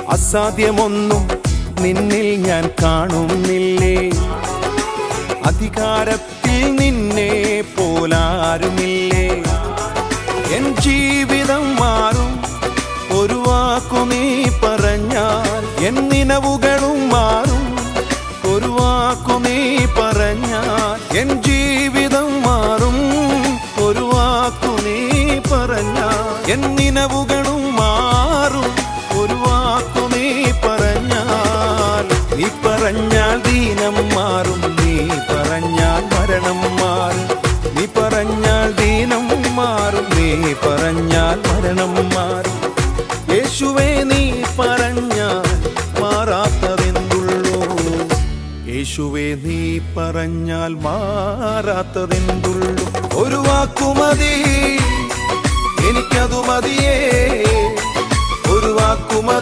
അസാധ്യമൊന്നും നിന്നിൽ ഞാൻ കാണുന്നില്ലേ. അധികാരത്തിൽ നിന്നെ പോലാരുമില്ലേ. എൻ ജീവിതം മാറും ഒരു വാക്കു നീ പറഞ്ഞാൽ. എൻ നിലവുകളും മാറും ഒരു വാക്കു നീ പറഞ്ഞാൽ. എൻ ജീവിതം മാറും ഒരു വാക്കു നീ പറഞ്ഞാൽ. എൻ നിലവുകളും മാറും ഒരു വാക്കു നീ പറഞ്ഞാൽ. നീ പറഞ്ഞാൽ ദീനം മാറും, നീ പറഞ്ഞാൽ മരണം മാറും. നീ പറഞ്ഞാൽ ദീനം മാറും, നീ പറഞ്ഞാൽ മരണം മാറും. യേശുവേ നീ പറഞ്ഞാൽ മാറാത്തതെന്തുള്ളൂ. യേശുവേ നീ പറഞ്ഞാൽ മാറാത്തതെന്തുള്ളൂ. ഒരു വാക്കുമതി, എനിക്കതു മതിയേ. ഒരു വാക്കുമതി.